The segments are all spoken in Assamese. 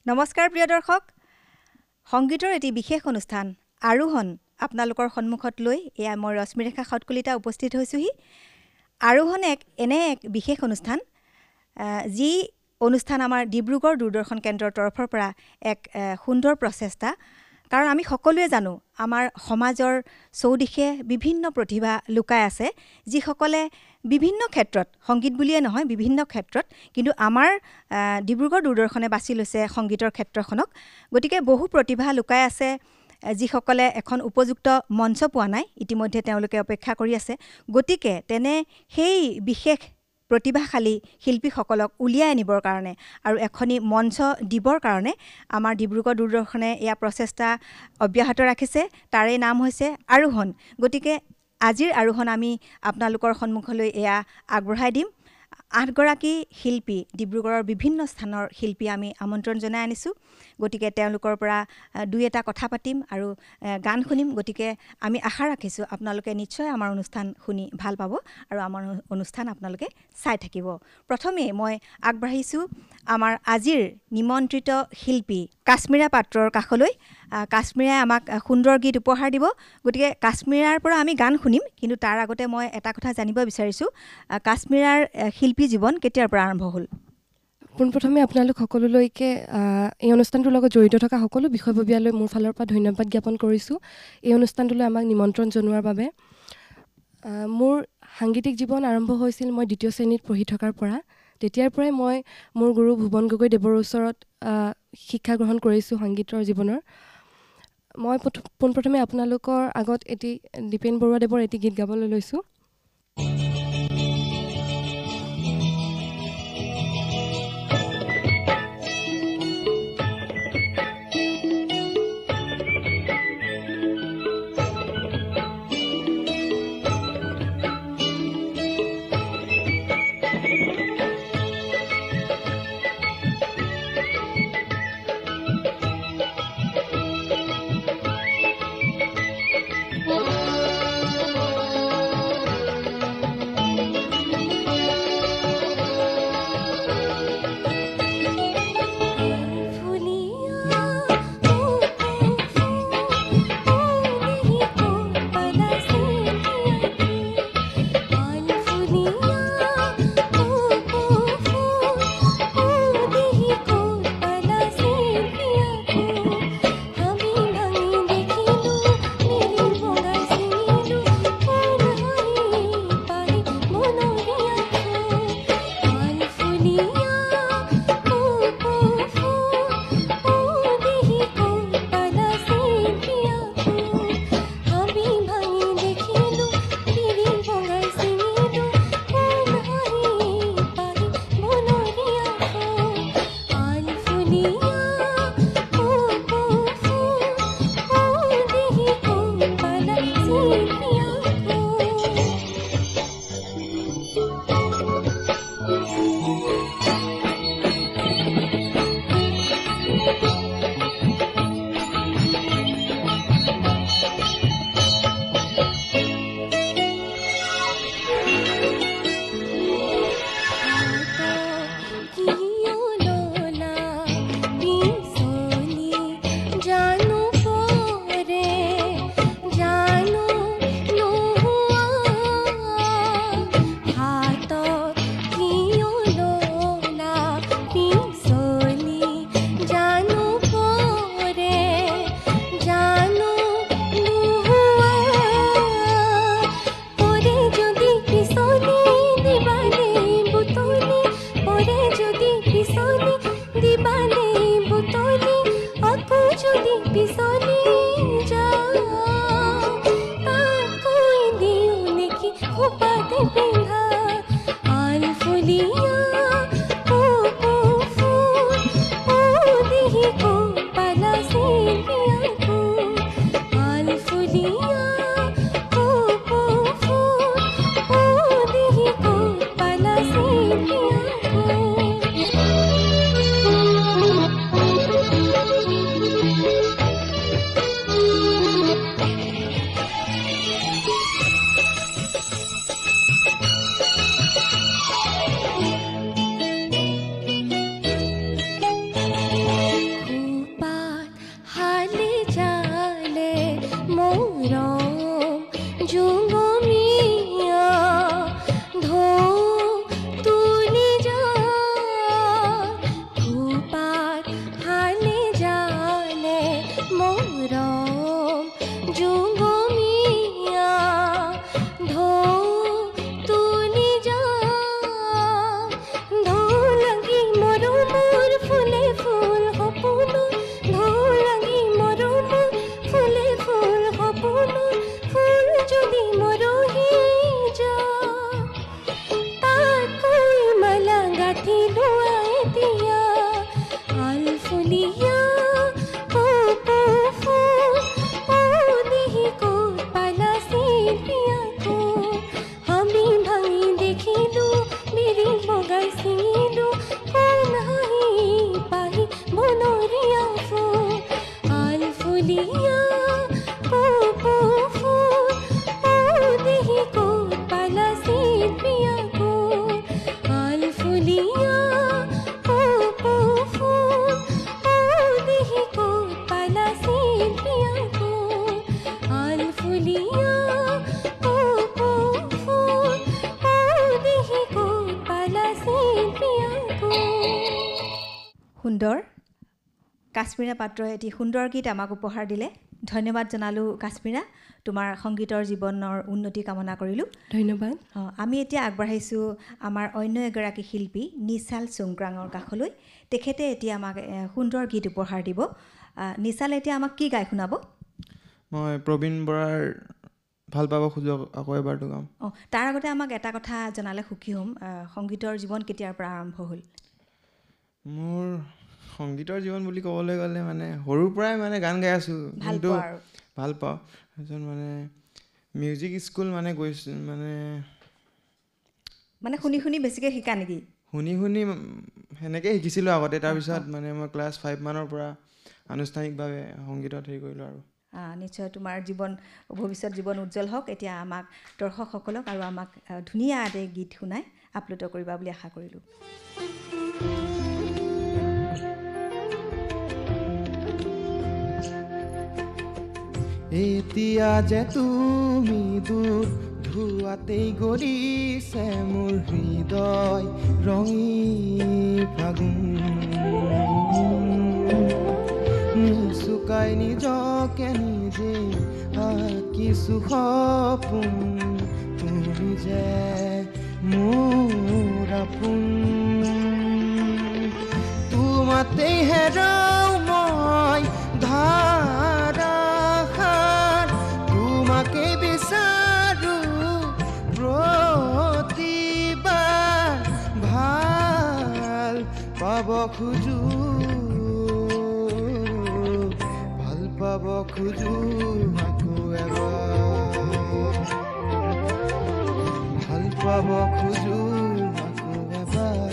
নমস্কাৰ প্ৰিয় দৰ্শক, সংগীতৰ এটি বিশেষ অনুষ্ঠান আৰোহণ আপোনালোকৰ সন্মুখত লৈ এয়া মই ৰশ্মিৰেখা খটকলিতা উপস্থিত হৈছোহি। আৰোহণ এনে এক বিশেষ অনুষ্ঠান যি অনুষ্ঠান আমাৰ ডিব্ৰুগড় দূৰদৰ্শন কেন্দ্ৰৰ তৰফৰ পৰা এক সুন্দৰ প্ৰচেষ্টা। কাৰণ আমি সকলোৱে জানো আমাৰ সমাজৰ চৌদিশে বিভিন্ন প্ৰতিভা লুকাই আছে, যিসকলে বিভিন্ন ক্ষেত্ৰত, সংগীত বুলিয়ে নহয় বিভিন্ন ক্ষেত্ৰত, কিন্তু আমাৰ ডিব্ৰুগড় দূৰদৰ্শনে বাছি লৈছে সংগীতৰ ক্ষেত্ৰখনক। গতিকে বহু প্ৰতিভা লুকাই আছে যিসকলে এখন উপযুক্ত মঞ্চ পোৱা নাই, ইতিমধ্যে তেওঁলোকে অপেক্ষা কৰি আছে। গতিকে সেই বিশেষ প্ৰতিভাশালী শিল্পীসকলক উলিয়াই আনিবৰ কাৰণে আৰু এখনি মঞ্চ দিবৰ কাৰণে আমাৰ ডিব্ৰুগড় দূৰদৰ্শনে এয়া প্ৰচেষ্টা অব্যাহত ৰাখিছে। তাৰে নাম হৈছে আৰোহণ। গতিকে আজিৰ আৰোহণ আমি আপোনালোকৰ সন্মুখলৈ এয়া আগবঢ়াই দিম। 8 গৰাকী শিল্পী, ডিব্ৰুগড়ৰ বিভিন্ন স্থানৰ শিল্পী আমি আমন্ত্ৰণ জনাই আনিছোঁ। গতিকে তেওঁলোকৰ পৰা দুই এটা কথা পাতিম আৰু গান শুনিম। গতিকে আমি আশা ৰাখিছোঁ আপোনালোকে নিশ্চয় আমাৰ অনুষ্ঠান শুনি ভাল পাব আৰু আমাৰ অনুষ্ঠান আপোনালোকে চাই থাকিব। প্ৰথমে মই আগবাঢ়িছোঁ আমাৰ আজিৰ নিমন্ত্ৰিত শিল্পী কাশ্মীৰা পাত্ৰৰ কাষলৈ। কাশ্মীৰাই আমাক সুন্দৰ গীত উপহাৰ দিব। গতিকে কাশ্মীৰাৰ পৰা আমি গান শুনিম, কিন্তু তাৰ আগতে মই এটা কথা জানিব বিচাৰিছোঁ, কাশ্মীৰাৰ শিল্পী জীৱন কেতিয়াৰ পৰা আৰম্ভ হ'ল? পোনপ্ৰথমে আপোনালোক সকলোলৈকে এই অনুষ্ঠানটোৰ লগত জড়িত থকা সকলো বিষয়ববীয়ালৈ মোৰ ফালৰ পৰা ধন্যবাদ জ্ঞাপন কৰিছোঁ এই অনুষ্ঠানটোলৈ আমাক নিমন্ত্ৰণ জনোৱাৰ বাবে। মোৰ সাংগীতিক জীৱন আৰম্ভ হৈছিল মই 2য় শ্ৰেণীত পঢ়ি থকাৰ পৰা। তেতিয়াৰ পৰাই মই মোৰ গুৰু ভুৱন গগৈ দেৱৰ ওচৰত শিক্ষা গ্ৰহণ কৰিছোঁ সংগীতৰ জীৱনৰ। মই পোনপ্ৰথমে আপোনালোকৰ আগত দীপেন বৰুৱাদেৱৰ এটি গীত গাবলৈ লৈছোঁ। জুঙমিয়া ঢৌ তুলি যায় ধূপাত হানে জানে মৰম জুঙমিয়া ঢৌ তুলি যায় ঢৌ লাগি মৰমৰ ফুলে ফুল সপোনৰ ঢৌ লাগি মৰমৰ ফুলে ফুল সপোনৰ ফুল যদি মৰহি যায় তাকৈ মালা গাঁঠি লোৱা এতিয়া আলফুলীয়া কপৌ ফুল দেহি ক'ত পালা চিপিয়া ক'ত আমি ভাঙি দেখিলোঁ বিৰি বগাই ছিঙিলোঁ কোন হাঁহি পাহি বনৰীয়া ফুল আলফুলীয়া কপৌ ফুল দেহি ক'ত পালা চিপিয়া ক'ত আলফুলীয়া কপৌ ফুল দেহি ক'ত পালা চিপিয়া ক'ত আলফুলীয়া কপৌ ফুল দেহি ক'ত পালা চিপিয়া ক'ত। সুন্দৰ কাশ্মীৰা পাত্ৰই এটি সুন্দৰ গীত আমাক উপহাৰ দিলে। ধন্যবাদ জনালোঁ কাশ্মীৰা, তোমাৰ সংগীতৰ জীৱনৰ উন্নতি কামনা কৰিলোঁ। ধন্যবাদ। আমি এতিয়া আগবাঢ়াইছোঁ আমাৰ অন্য এগৰাকী শিল্পী নিশাল চুংক্ৰাঙৰ কাষলৈ। তেখেতে এতিয়া আমাক সুন্দৰ গীত উপহাৰ দিব। নিশাল এতিয়া আমাক কি গাই শুনাব? মই প্ৰবীণ বৰাৰ ভাল পাব খোজো আকৌ এবাৰটো গাম। তাৰ আগতে আমাক এটা কথা জনালে সুখী হ'ম, সংগীতৰ জীৱন কেতিয়াৰ পৰা আৰম্ভ হ'ল? মোৰ সংগীতৰ জীৱন বুলি ক'বলৈ গ'লে মানে সৰুৰ পৰাই মানে গান গাই আছোঁ, কিন্তু ভাল পাওঁ। তাৰপিছত মানে মিউজিক স্কুল মানে গৈছোঁ, মানে শুনি শুনি বেছিকৈ শিকা নেকি? শুনি সেনেকৈ শিকিছিলোঁ আগতে। তাৰপিছত মানে মই ক্লাছ 5 মানৰ পৰা আনুষ্ঠানিকভাৱে সংগীতত হেৰি কৰিলোঁ আৰু। নিশ্চয় তোমাৰ ভৱিষ্যত জীৱন উজ্জ্বল হওক। এতিয়া আমাক দৰ্শকসকলক আৰু আমাক ধুনীয়া এটা গীত শুনাই আপ্লুত কৰিবা বুলি আশা কৰিলোঁ। এতিয়া যে তুমি দূৰ ধুৱাতেই গৰিছে মোৰ হৃদয় ৰঙী ফাগুন চুকাই নিজকে নিজে আঁকিছো সপোন তুমি যে মোৰ আপোন তোমাতেই হেৰাও মই ধাৰাসাৰ তোমাকে বিচাৰো প্ৰতিবাৰ ভাল পাব খোজো পাব খোজো আকৌ এবাৰ ভাল পাব খোজো আকৌ এবাৰ।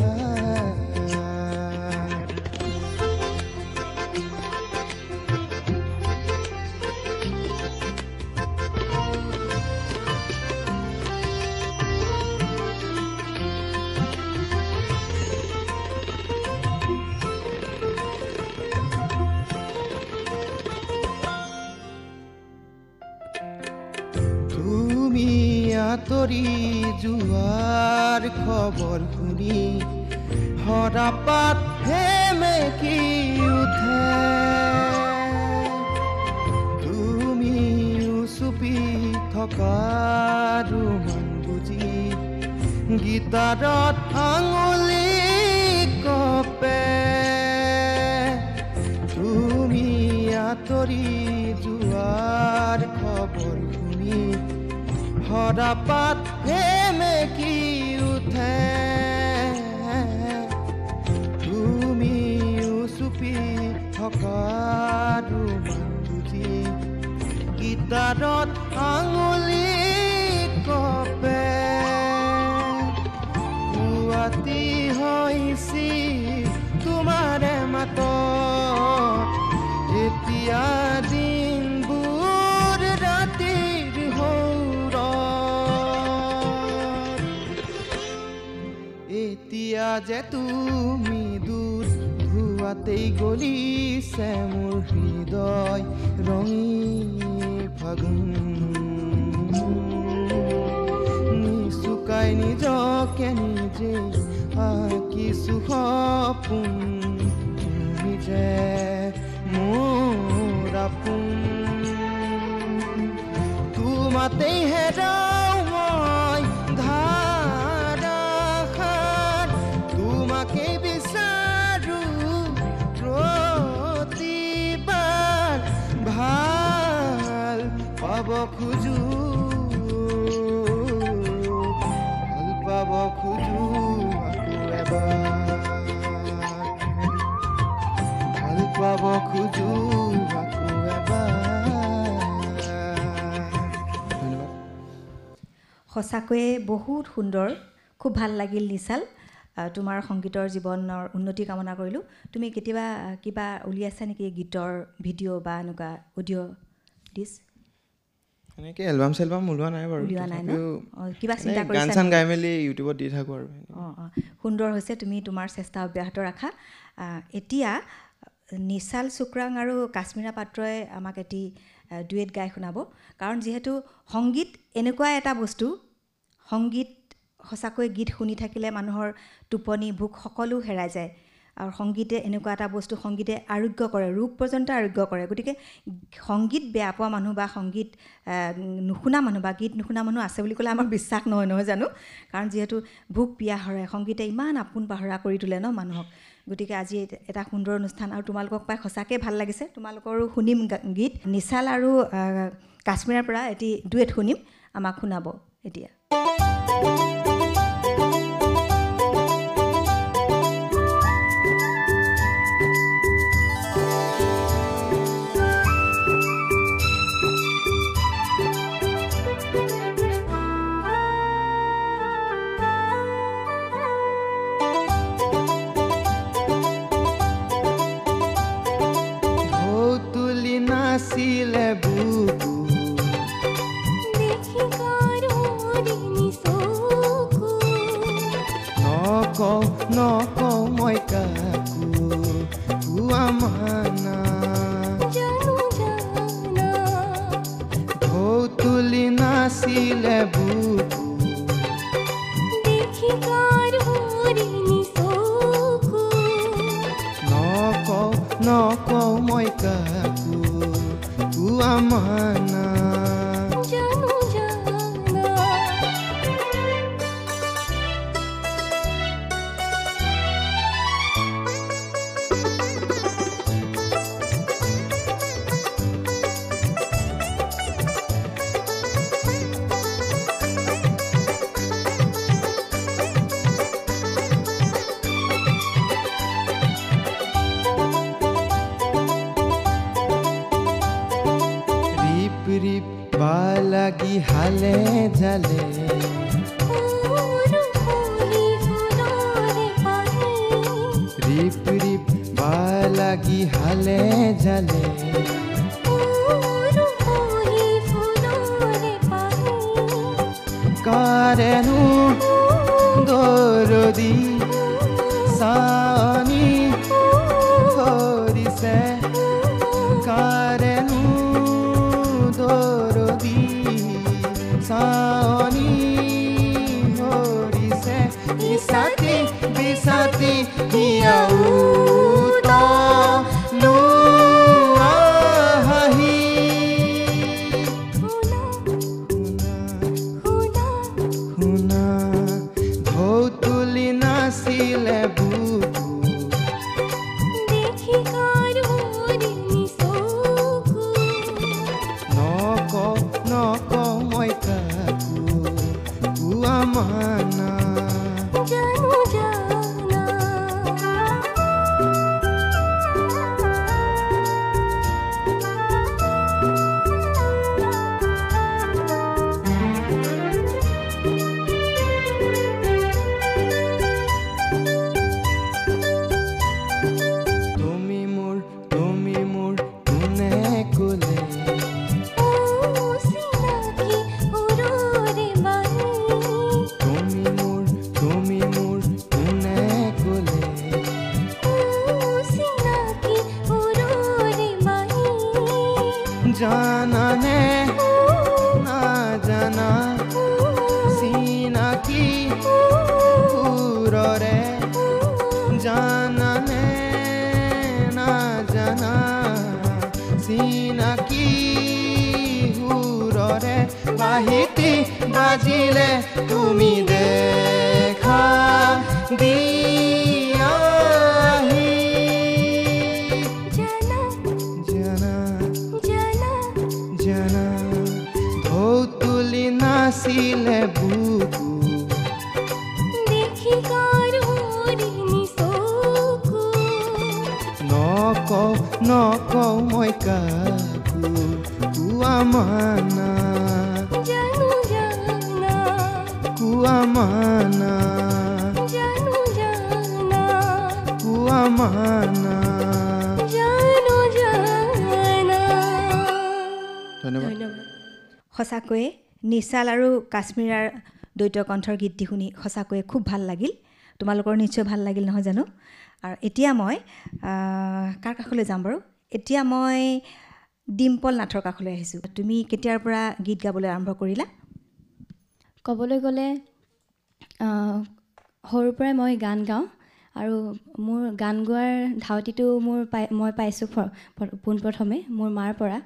আঁতৰি যোৱাৰ খবৰ শুনি সৰাপাত সেমেকি উঠে তুমিও চুপি থকাৰো মন বুজি গীটাৰত আঙুলি কপে তুমি আঁতৰি যোৱাৰ খবৰ শুনি সৰাপাত সেমেকি উঠে তুমিও চুপি থকাৰো মন বুজি গীটাৰত আঙুলি কপে পুৱাতি হৈছি তোমাৰে মাতত এতিয়া দিনবোৰ ৰাতিৰ এতিয়া যে তুমি দূৰ ধুৱাতেই গলিছে মোৰ হৃদয় ৰঙী ফাগুন নিজকে নিজে আঁকিছো সপোন তুমি যে মোৰ আপোন তোমাতেই হেৰাও মই ধাৰাসাৰ তোমাকেই বিচাৰো প্ৰতিবাৰ ভাল পাব খোজো ভাল পাব খোজো আকৌ এবাৰ ভাল পাব খোজো আকৌ এবাৰ। সঁচাকৈয়ে বহুত সুন্দৰ, খুব ভাল লাগিল নিশাল। তোমাৰ সংগীতৰ জীৱনৰ উন্নতি কামনা কৰিলোঁ। তুমি কেতিয়াবা কিবা উলিয়াইছা নেকি গীতৰ ভিডিঅ' বা এনেকুৱা অডিঅ' ডিছ? এনেকৈ এলবাম চেলবাম ওলোৱা নাই বাৰু, ওলোৱা নাই ন? কিবা চিন্তা গান কৰিছা? চান গাই মেলি ইউটিউবত দি থাকোঁ আৰু। সুন্দৰ হৈছে, তুমি তোমাৰ চেষ্টা অব্যাহত ৰাখা। এতিয়া নিশাল চুকৰাং আৰু কাশ্মীৰা পাত্ৰই আমাক এটি ডুৱেট গাই শুনাব। কাৰণ যিহেতু সংগীত এনেকুৱা এটা বস্তু, সংগীত সঁচাকৈ গীত শুনি থাকিলে মানুহৰ টোপনি ভোক সকলো হেৰাই যায়। আৰু সংগীতে এনেকুৱা এটা বস্তু, সংগীতে আৰোগ্য কৰে, ৰোগ পৰ্যন্ত আৰোগ্য কৰে। গতিকে সংগীত বেয়া পোৱা মানুহ বা সংগীত নুশুনা মানুহ বা গীত নুশুনা মানুহ আছে বুলি ক'লে আমাৰ বিশ্বাস নহয়, নহয় জানো? কাৰণ যিহেতু ভোক পিয়াহ হৰে সংগীতে ইমান আপোন পাহৰা কৰি তোলে ন মানুহক। গতিকে আজি এটা সুন্দৰ অনুষ্ঠান আৰু তোমালোকক পাই সঁচাকৈ ভাল লাগিছে। তোমালোকৰো শুনিম গীত। নিশাল আৰু কাশ্মীৰৰ পৰা এটি ডুৱেট শুনিম, আমাক শুনাব এতিয়া। নাছিলে বুকু দেখি কাৰোৰিনি চকু নকওঁ মই কাকো আমানা জানো জানা ঢৌ তুলি নাছিলে বুকু দেখি কাৰোৰিনি চকু নকওঁ মই কাকো আমানা জানো জানা লাগি হালে জালে ৰিপ ৰিপ বা লাগি হালে জালে কাৰেনো দৰদি চানি কৰিছে কাৰেনো দৰদি চানি কৰিছে ইছাতি বিছাতি হিয়াও তুমি সিটি বাজিলে তুমি দেখা দিয়াহি জানা জানা জানা জানা ঢৌ তুলি নাচিলে বুকু দেখি কাৰ হৰিণী চকু নকওঁ নকওঁ মই কাকো কোৱা মানা জানো জানা কোৱা মানা জানো জানা কোৱা মানা জানো জানা ধন্যবাদ ধন্যবাদ সঁচাকৈয়ে নিশাল আৰু কাশ্মীৰাৰ দ্বৈত কণ্ঠৰ গীতটি শুনি সঁচাকৈয়ে খুব ভাল লাগিল তোমালোকৰ নিশ্চয় ভাল লাগিল নহয় জানো আৰু এতিয়া মই কাৰ কাষলৈ যাম বাৰু এতিয়া মই ডিম্পল নাথৰ কাষলৈ আহিছোঁ তুমি কেতিয়াৰ পৰা গীত গাবলৈ আৰম্ভ কৰিলা ক'বলৈ গ'লে সৰুৰ পৰাই মই গান গাওঁ আৰু মোৰ গান গোৱাৰ ধাউতিটো মই পাইছোঁ পোনপ্ৰথমে মোৰ মাৰ পৰা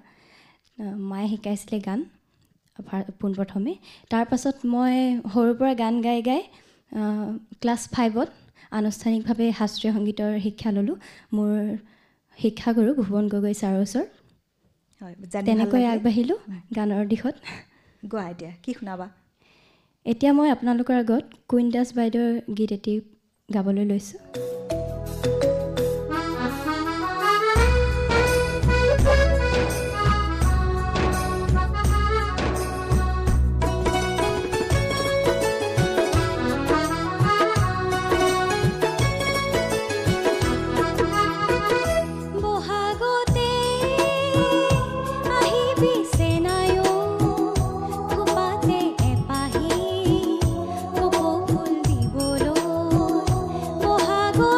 মায়ে শিকাইছিলে গান পোনপ্ৰথমে তাৰপাছত মই সৰুৰ পৰা গান গাই গাই ক্লাছ 5ত আনুষ্ঠানিকভাৱে শাস্ত্ৰীয় সংগীতৰ শিক্ষা ল'লোঁ মোৰ শিক্ষাগুৰু ভুৱন গগৈ ছাৰৰ ওচৰত হয় জানি ভাল তেনেকৈ লাগিলে। আগবাঢ়িলোঁ গানৰ দিশত গোৱা এতিয়া কি শুনাবা এতিয়া মই আপোনালোকৰ আগত কুইন দাস বাইদেউৰ গীত এটি গাবলৈ লৈছোঁ বহাগতে আহিবি চেনায়ো খোপাতে এপাহি কপৌ ফুল দিবলৈ বহাগতে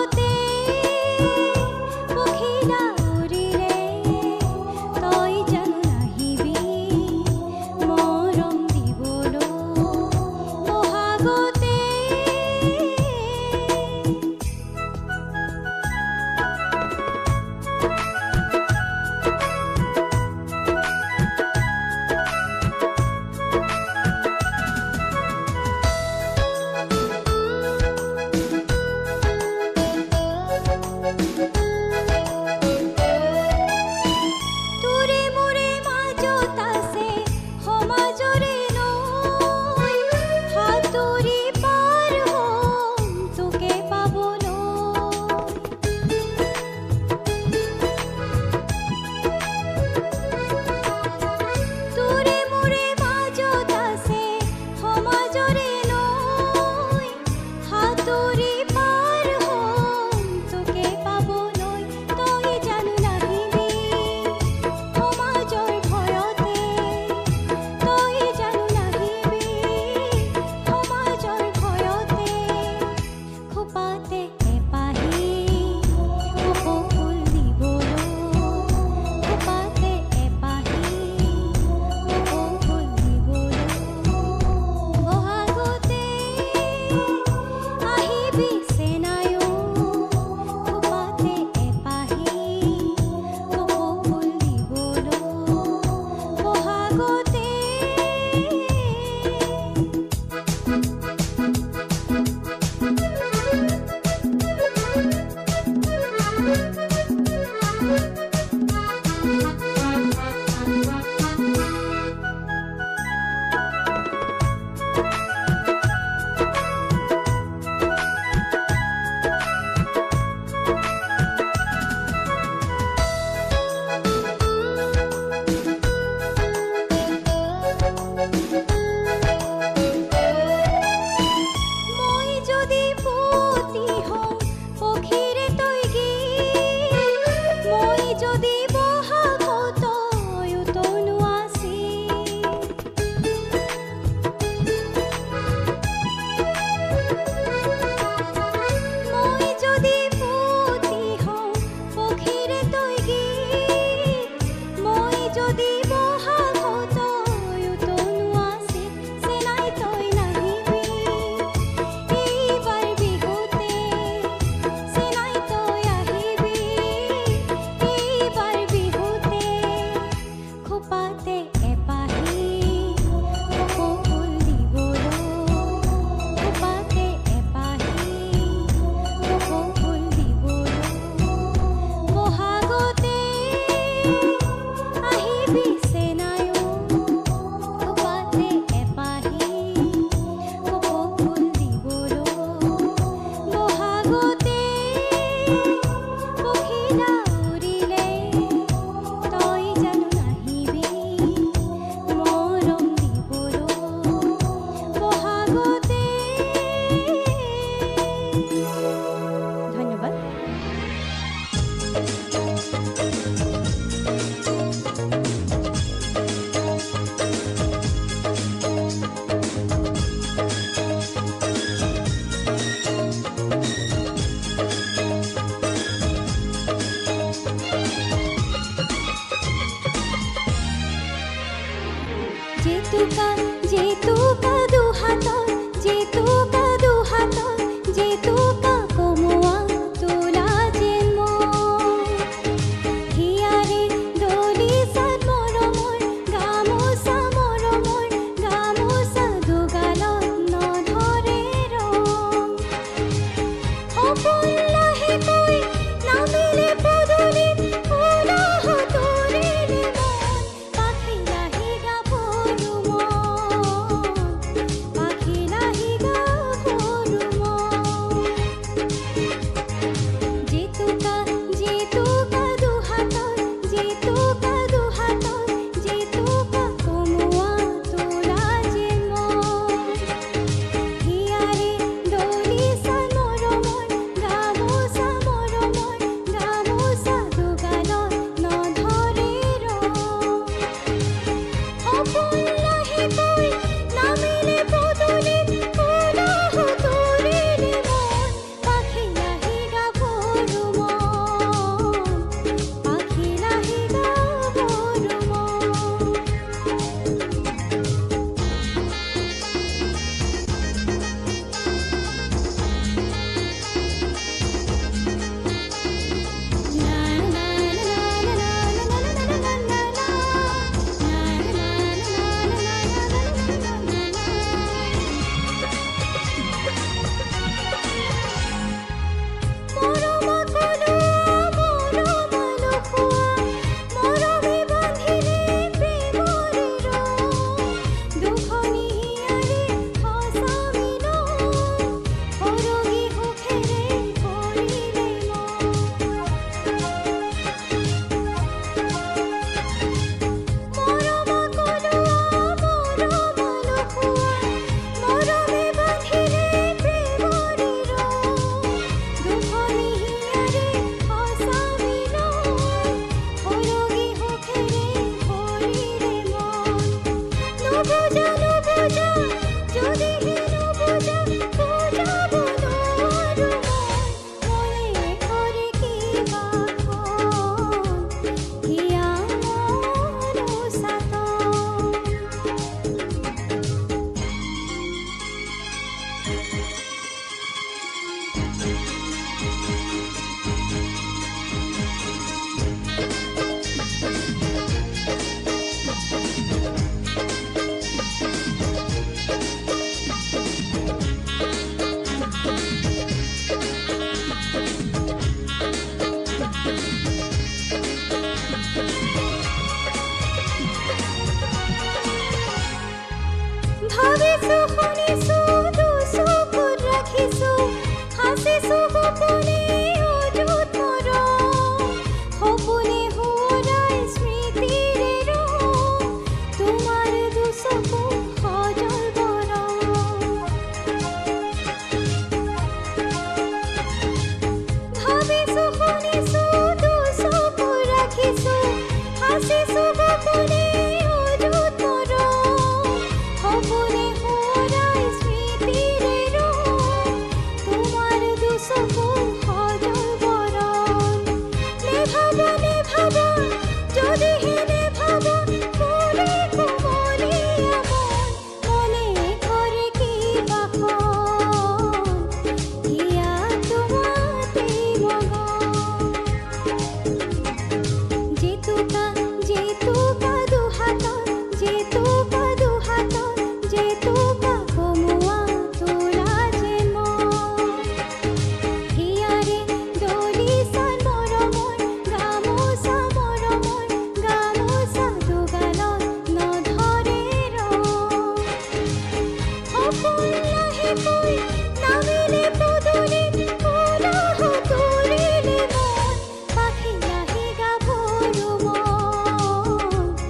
সপোন লাহেকৈ নামিলে পদূলিত পুনঃ তুলিলে মন পাখি নাহি গাভৰু মন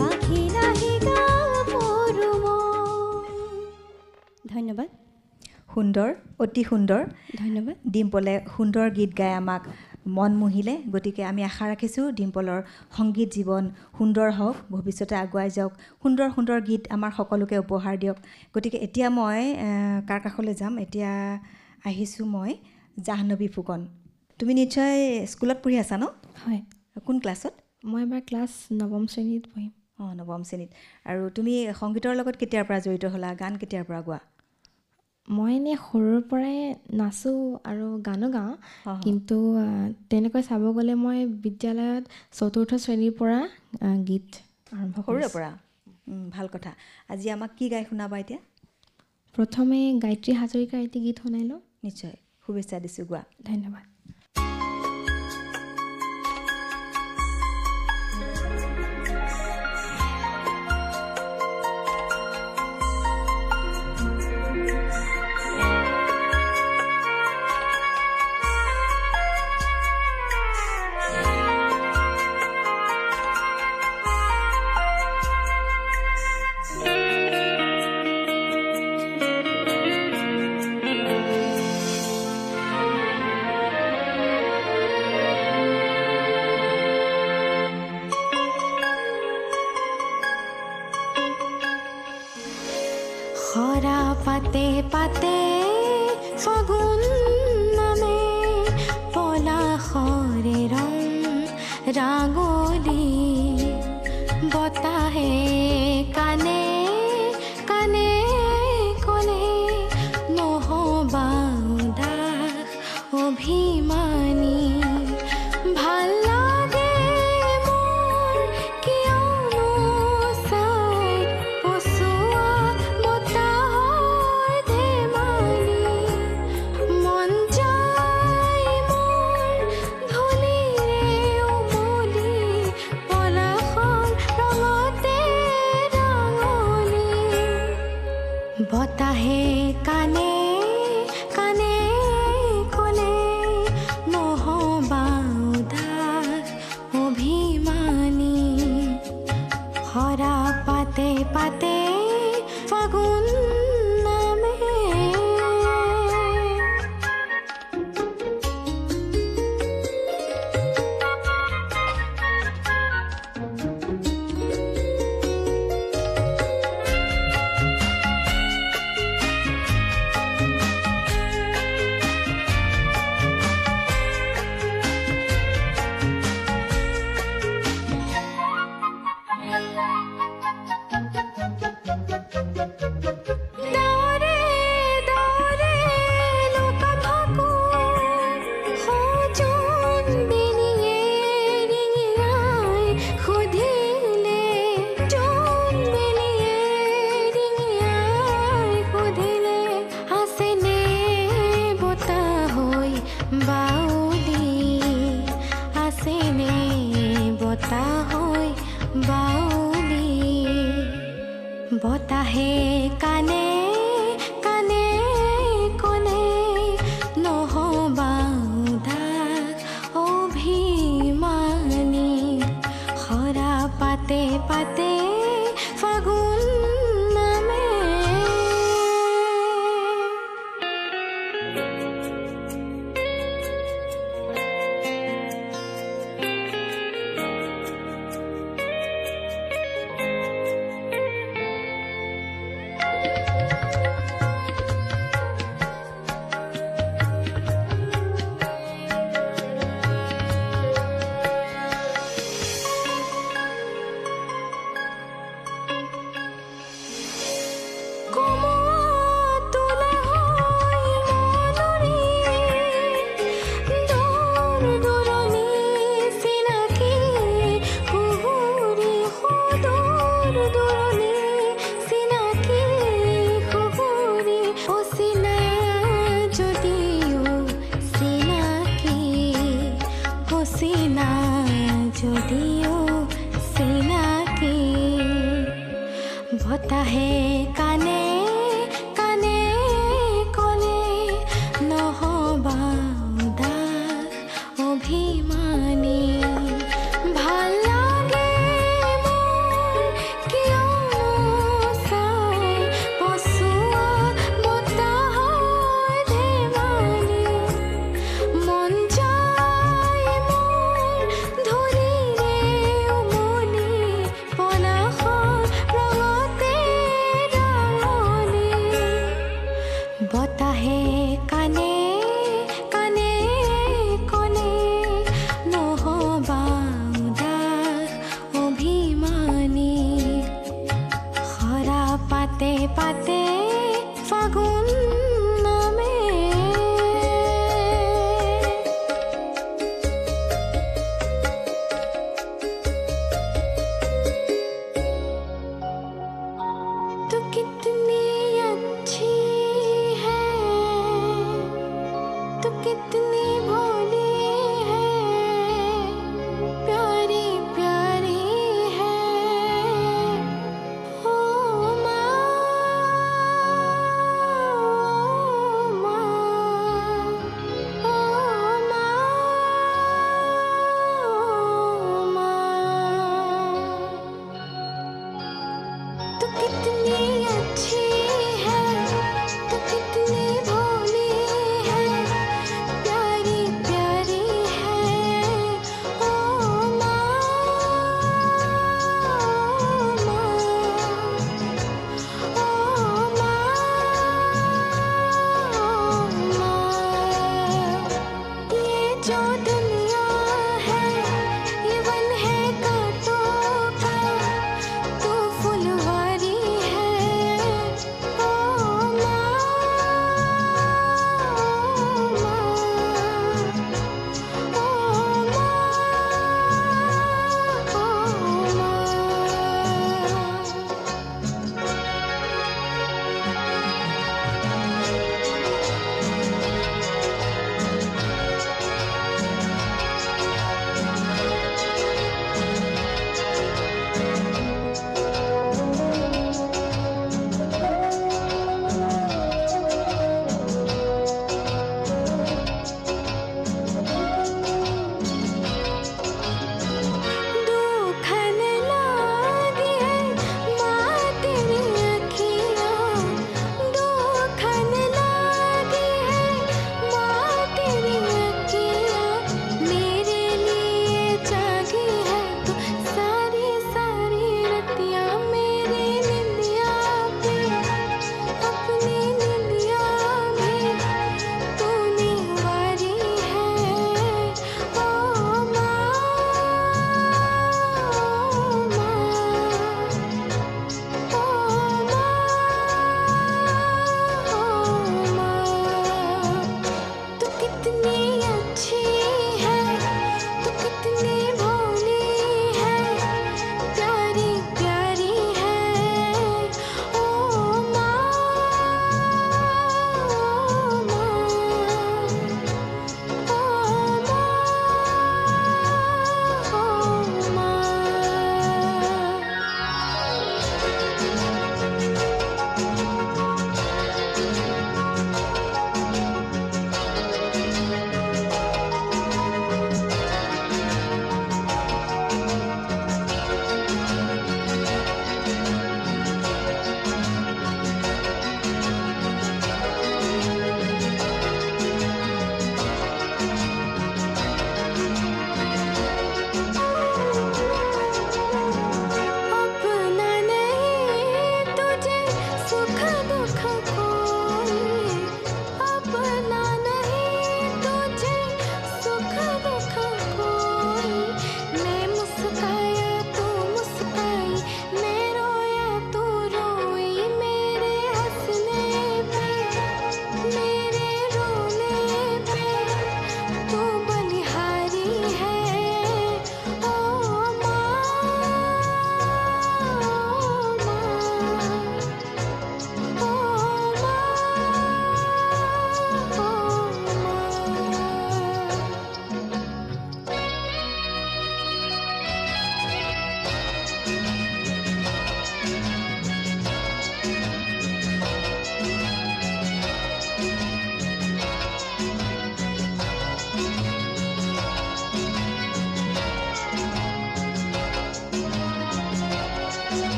পাখি নাহি গাভৰু মন ধন্যবাদ সুন্দৰ, অতি সুন্দৰ। ধন্যবাদ ডিম্পলে সুন্দৰ গীত গাই আমাক মন মুহিলে। গতিকে আমি আশা ৰাখিছোঁ ডিম্পলৰ সংগীত জীৱন সুন্দৰ হওক, ভৱিষ্যতে আগুৱাই যাওক, সুন্দৰ সুন্দৰ গীত আমাৰ সকলোকে উপহাৰ দিয়ক। গতিকে এতিয়া মই কাৰ কাষলৈ যাম? এতিয়া আহিছোঁ মই জাহ্নৱী ফুকন। তুমি নিশ্চয় স্কুলত পঢ়ি আছা ন? হয়, কোন ক্লাছত? মই এবাৰ ক্লাছ 9ম শ্ৰেণীত পঢ়িম। অঁ, 9ম শ্ৰেণীত। আৰু তুমি সংগীতৰ লগত কেতিয়াৰ পৰা জড়িত হ'লা? গান কেতিয়াৰ পৰা গোৱা? মই এনেই সৰুৰ পৰাই নাচোঁ আৰু গানো গাওঁ, অঁ। কিন্তু তেনেকৈ চাব গ'লে মই বিদ্যালয়ত 4ৰ্থ শ্ৰেণীৰ পৰা গীত আৰম্ভ সৰুৰে কৰিছোঁ। পৰা? ভাল কথা। আজি আমাক কি গাই শুনাবা এতিয়া? প্ৰথমে গায়ত্ৰী হাজৰিকাৰ এটি গীত শুনাই লওঁ। নিশ্চয়, শুভেচ্ছা দিছোঁ, গোৱা। ধন্যবাদ। খৰা পাতে পাতে ফাগুন নামে পলাশৰে ৰং ৰাঙলী বতাহে কানে কানে কলে নহবা উদাস অভিমানী ভাল লাগে মোৰ কিয়নো চাই পচোৱা বতাহৰ ধেমালি মন যায় মোৰ ধূলিৰে উমলি পলাশৰ ৰঙতে ৰাঙলী বতাহে কানে কানে কলে নহবা উদাস অভিমানী হৰা পাতে পাতে ফাগুন নামে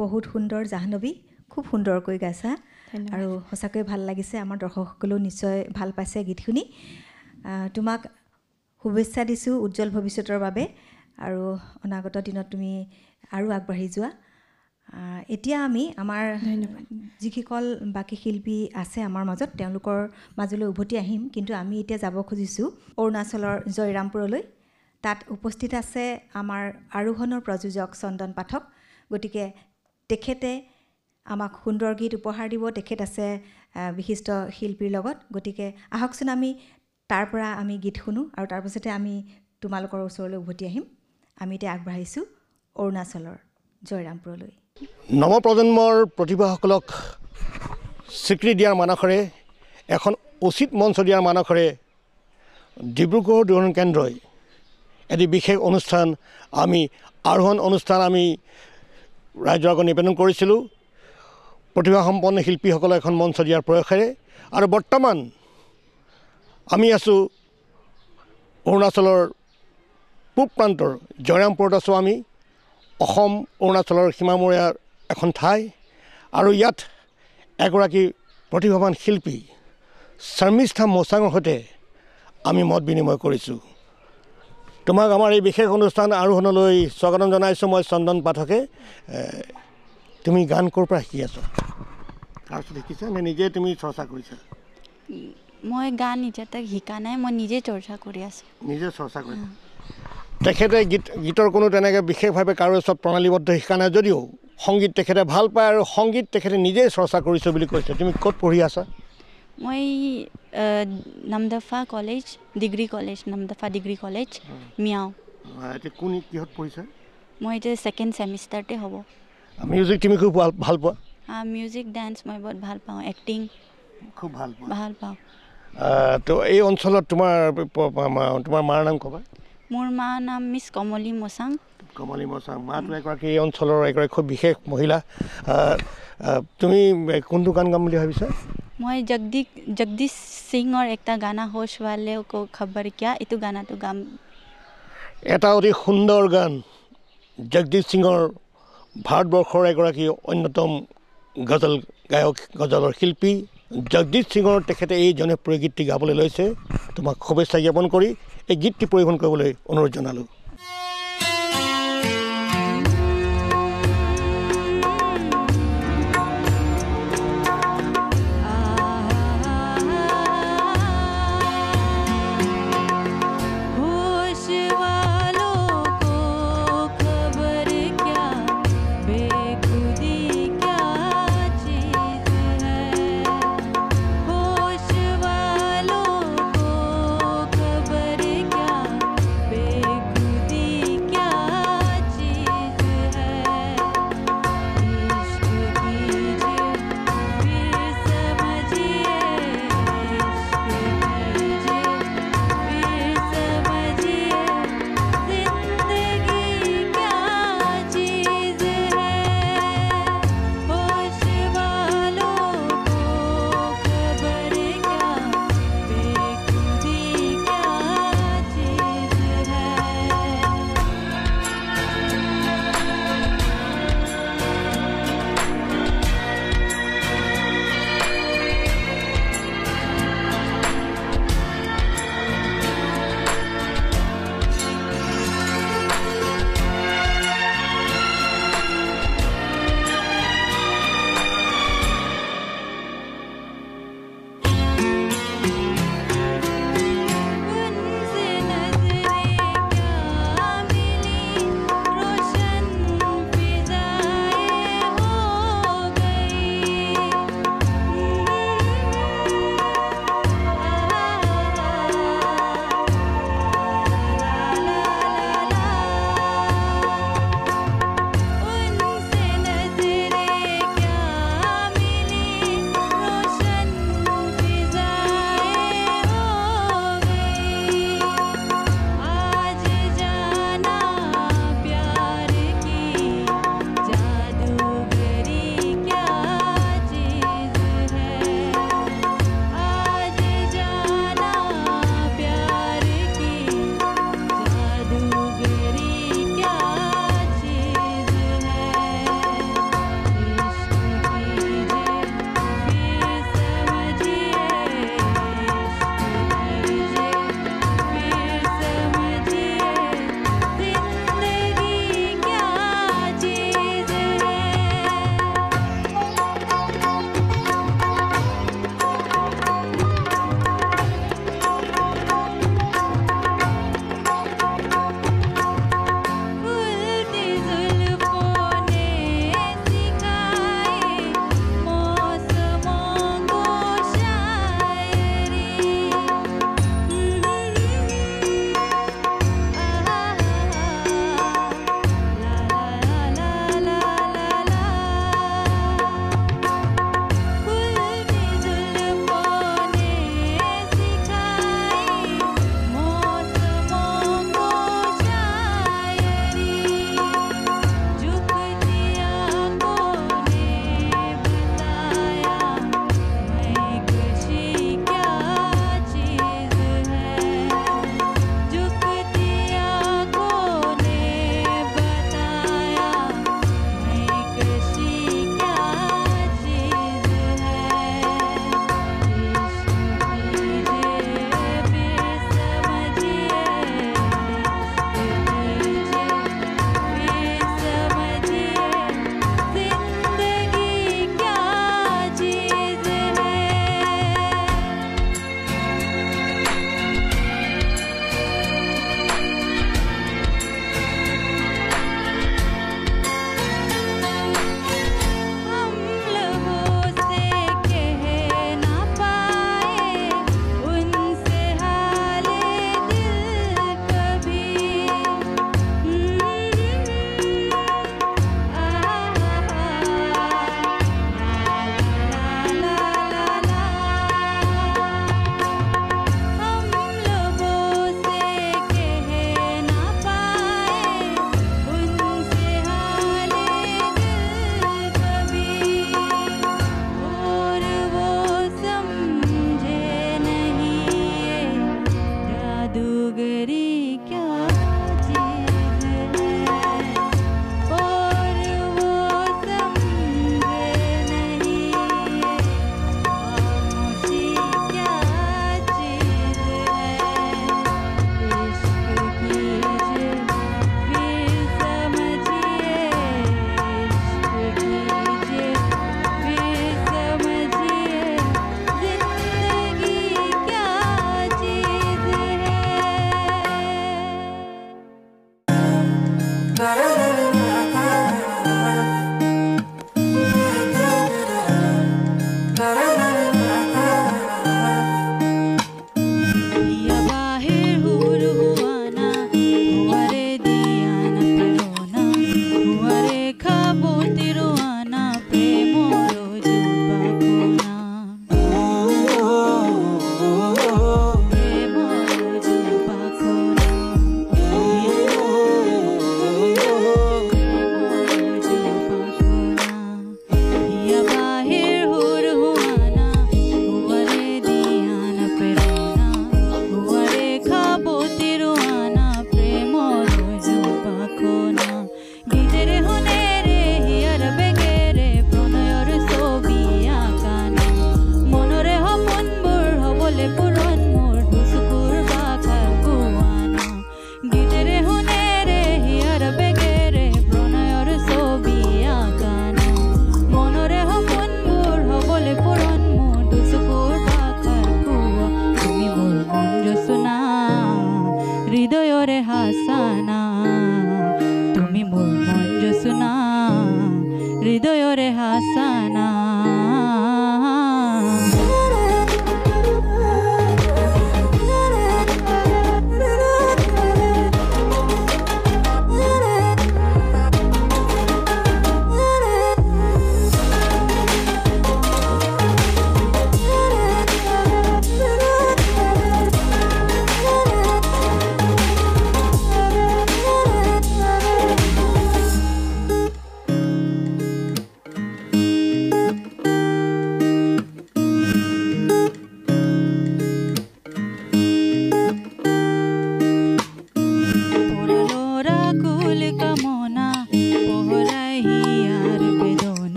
বহুত সুন্দৰ জাহ্নৱী, খুব সুন্দৰকৈ গাইছা আৰু সঁচাকৈ ভাল লাগিছে। আমাৰ দৰ্শকসকলেও নিশ্চয় ভাল পাইছে গীত শুনি। তোমাক শুভেচ্ছা দিছোঁ উজ্জ্বল ভৱিষ্যতৰ বাবে আৰু অনাগত দিনত তুমি আৰু আগবাঢ়ি যোৱা। এতিয়া আমি আমাৰ যিসকল বাকী শিল্পী আছে আমাৰ মাজত তেওঁলোকৰ মাজলৈ উভতি আহিম, কিন্তু আমি এতিয়া যাব খুজিছোঁ অৰুণাচলৰ জয়ৰামপুৰলৈ। তাত উপস্থিত আছে আমাৰ আৰোহণৰ প্ৰযোজক চন্দন পাঠক। গতিকে তেখেতে আমাক সুন্দৰ গীত উপহাৰ দিব। তেখেত আছে বিশিষ্ট শিল্পীৰ লগত। গতিকে আহকচোন আমি তাৰ পৰা আমি গীত শুনো আৰু তাৰপিছতে আমি তোমালোকৰ ওচৰলৈ উভতি আহিম। আমি এতিয়া আগবাঢ়িছোঁ অৰুণাচলৰ জয়ৰামপুৰলৈ। নৱপ্ৰজন্মৰ প্ৰতিভাসকলক স্বীকৃতি দিয়াৰ মানসেৰে, এখন উচিত মঞ্চ দিয়াৰ মানসেৰে ডিব্ৰুগড় দূৰদৰ্শন কেন্দ্ৰই এটি বিশেষ অনুষ্ঠান আৰোহণ অনুষ্ঠান আমি ৰাইজৰ আগত নিবেদন কৰিছিলোঁ। প্ৰতিভাসম্পন্ন শিল্পীসকলক এখন মঞ্চ দিয়াৰ প্ৰয়াসেৰে। আৰু বৰ্তমান আমি আছোঁ অৰুণাচলৰ পূব প্ৰান্তৰ জয়ৰামপুৰত আছোঁ। আমি অসম অৰুণাচলৰ সীমামূৰীয়া এখন ঠাই আৰু ইয়াত এগৰাকী প্ৰতিভাৱান শিল্পী শৰ্মিষ্ঠা মোচাঙৰ সৈতে আমি মত বিনিময় কৰিছোঁ। তোমাক আমাৰ এই বিশেষ অনুষ্ঠান আৰোহণলৈ স্বাগতম জনাইছোঁ মই চন্দন পাঠকে। তুমি গান ক'ৰ পৰা শিকি আছা? তাৰপিছত শিকিছা নে নিজে তুমি চৰ্চা কৰিছা? মই গান এতিয়ালৈকে শিকা নাই, মই নিজে চৰ্চা কৰি আছোঁ। নিজে চৰ্চা কৰি তেখেতে গীতৰ কোনো তেনেকৈ বিশেষভাৱে কাৰো ওচৰত প্ৰণালীবদ্ধ শিকা নাই যদিও সংগীত তেখেতে ভাল পায় আৰু সংগীত তেখেতে নিজেই চৰ্চা কৰিছে বুলি কৈছে। তুমি ক'ত পঢ়ি আছা? মই Namdapha college, degree college, Namdapha degree college, Miao. এতিয়া কোন কিহত পঢ়িছা? মই এতিয়া ছেকেণ্ড ছেমিষ্টাৰতে হ'ব। মিউজিক তুমি খুব ভাল পোৱা? মিউজিক ডান্স মই বহুত ভাল পাওঁ, এক্টিং খুব ভাল পাওঁ। তো এই অঞ্চলত তোমাৰ মাৰ নাম ক'বা? মোৰ মাৰ নাম মিছ কমলী মোচাং। কমলী মোচাং, মাতো এগৰাকী এই অঞ্চলৰ এগৰাকী খুব বিশেষ মহিলা। তুমি কোনটো গান গাম বুলি ভাবিছা? মই জগদীশ সিঙৰ এটা গানা হোশ ৱালে কো খবৰ কিয়া, এইটো গানাটো গাম। এটা অতি সুন্দৰ গান, জগদীশ সিঙৰ, ভাৰতবৰ্ষৰ এগৰাকী অন্যতম গজল গায়ক, গজলৰ শিল্পী জগদীশ সিঙৰ তেখেতে এই জনপ্ৰিয় গীতটি গাবলৈ লৈছে। তোমাক শুভেচ্ছা জ্ঞাপন কৰি এই গীতটি পৰিৱেশন কৰিবলৈ অনুৰোধ জনালোঁ। बेखुदी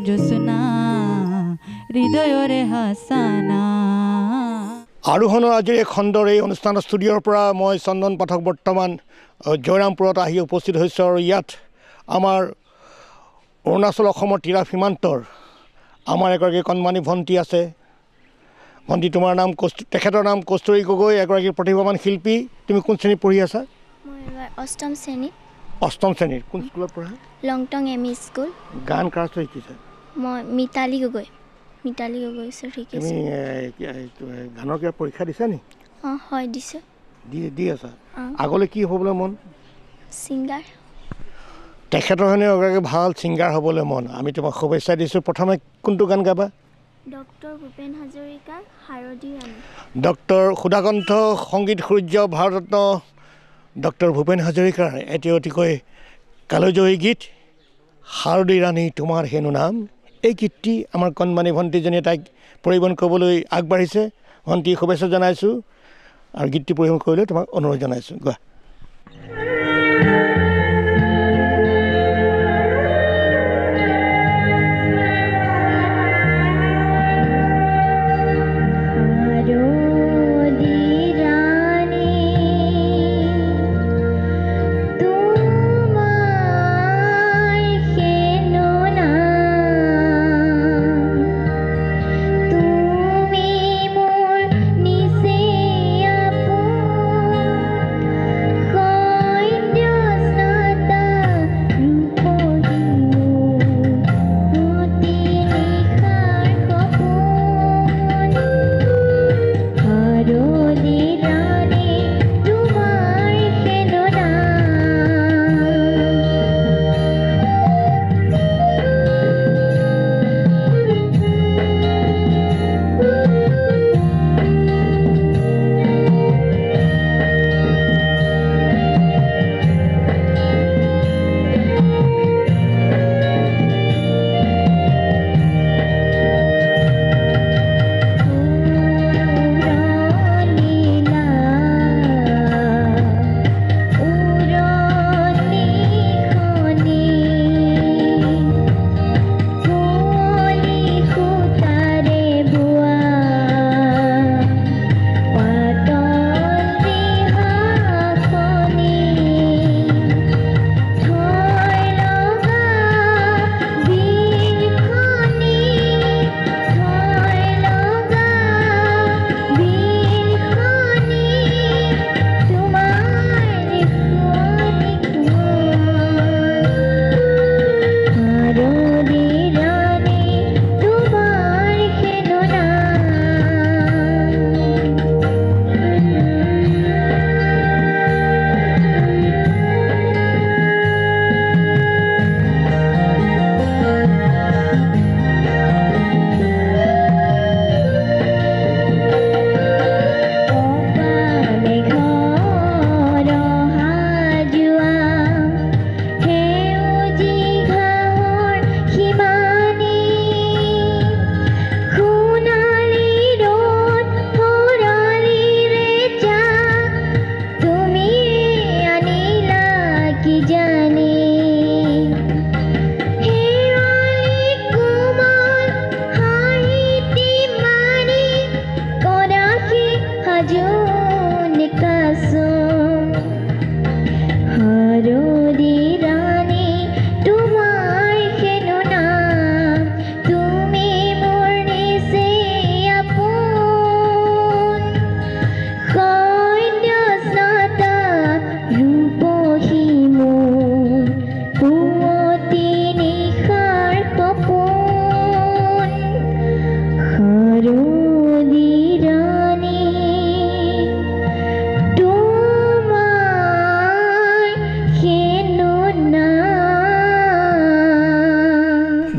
জোছনা হৃদয়ৰে হাসানা। আৰোহণৰ আজিৰ এই খণ্ডৰ এই অনুষ্ঠান ষ্টুডিঅ'ৰ পৰা মই চন্দন পাঠক বৰ্তমান জয়ৰামপুৰত আহি উপস্থিত হৈছোঁ আৰু ইয়াত আমাৰ অৰুণাচল অসমৰ টিৰা সীমান্তৰ আমাৰ এগৰাকী কণমানি ভণ্টি আছে। ভণ্টি তোমাৰ নাম তেখেতৰ নাম কস্তুৰী গগৈ, এগৰাকী প্ৰতিভাৱান শিল্পী। তুমি কোন শ্ৰেণীত পঢ়ি আছা? মই এবাৰ অষ্টম শ্ৰেণীত। অষ্টম শ্ৰেণীত। কোন স্কুলত পঢ়া? লংটং এম.ই. স্কুল। গান কাৰ ওচৰত শিকিছা? মই মিতালী গগৈ ওচৰত শিকিছোঁ। তুমি গানৰ কিবা পৰীক্ষা দিছা নি? অঁ হয় দিছোঁ। দি আছা? আগলৈ কি হ'বলৈ মন? ছিংগাৰ। তেখেতৰ হেনে এগৰাকী ভাল ছিংগাৰ হ'বলৈ মন। আমি তোমাক শুভেচ্ছা দিছোঁ। প্ৰথমে কোনটো গান গাবা? ডক্টৰ ভূপেন হাজৰিকাৰ হাৰধি ৰাণী। ডক্টৰ সুধাকণ্ঠ সংগীত সূৰ্য ভাৰতৰত্ন ডক্টৰ ভূপেন হাজৰিকাৰ এটি অতিকৈ কালজয়ী গীত হাৰধি ৰাণী তোমাৰ হেনো নাম। এই গীতটি আমাৰ কণমানি ভণ্টিজনীয়ে তাইক পৰিৱেশন কৰিবলৈ আগবাঢ়িছে। ভণ্টি শুভেচ্ছা জনাইছোঁ আৰু গীতটি পৰিৱেশন কৰিবলৈ তোমাক অনুৰোধ জনাইছোঁ। গোৱা।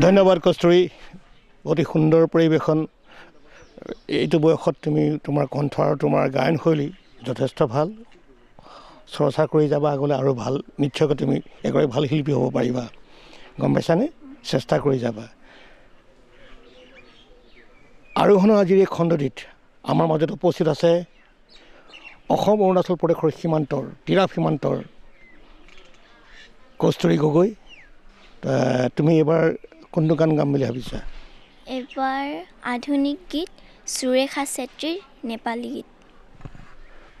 ধন্যবাদ কস্তুৰী, অতি সুন্দৰ পৰিৱেশন। এইটো বয়সত তুমি তোমাৰ কণ্ঠ আৰু তোমাৰ গায়নশৈলী যথেষ্ট ভাল। চৰ্চা কৰি যাবা আগলৈ আৰু ভাল, নিশ্চয়কৈ তুমি এগৰাকী ভাল শিল্পী হ'ব পাৰিবা, গম পাইছানে? চেষ্টা কৰি যাবা। আৰোহণৰ আজিৰ এই খণ্ডটিত আমাৰ মাজত উপস্থিত আছে অসম অৰুণাচল প্ৰদেশৰ সীমান্তৰ টিৰা সীমান্তৰ কস্তুৰী গগৈ। তুমি এবাৰ কোনটো গান গাম বুলি ভাবিছা? এবাৰ আধুনিক গীত সুৰেখা চেত্ৰীৰ নেপালী গীত।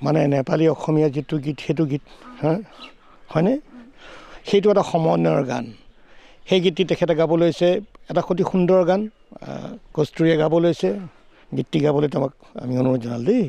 মানে নেপালী অসমীয়া যিটো গীত সেইটো গীত হয়নে? সেইটো এটা সমন্বয়ৰ গান। সেই গীতটি তেখেতে গাব লৈছে, এটা অতি সুন্দৰ গান। কস্তুৰীয়ে গাব লৈছে, গীতটি গাবলৈ তোমাক আমি অনুৰোধ জনালোঁ দেই।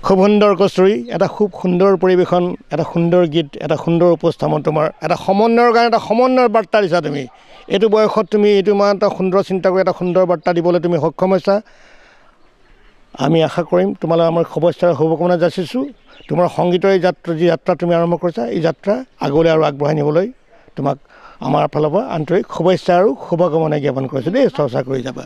খুব সুন্দৰ কস্তুৰী, এটা খুব সুন্দৰ পৰিৱেশন, এটা সুন্দৰ গীত, এটা সুন্দৰ উপস্থাপন, তোমাৰ এটা সমন্বয়ৰ কাৰণে এটা সমন্বয়ৰ বাৰ্তা দিছা তুমি। এইটো বয়সত তুমি এইটো ইমান এটা সুন্দৰ চিন্তা কৰি এটা সুন্দৰ বাৰ্তা দিবলৈ তুমি সক্ষম হৈছা। আমি আশা কৰিম তোমালৈ আমাৰ শুভেচ্ছাৰ শুভকামনা যাচিছোঁ। তোমাৰ সংগীতৰ এই যাত্ৰা তুমি আৰম্ভ কৰিছা, এই যাত্ৰা আগলৈ আৰু আগবঢ়াই নিবলৈ তোমাক আমাৰ ফালৰ পৰা আন্তৰিক শুভেচ্ছা আৰু শুভকামনা জ্ঞাপন কৰিছোঁ দেই। চৰ্চা কৰি যাবা।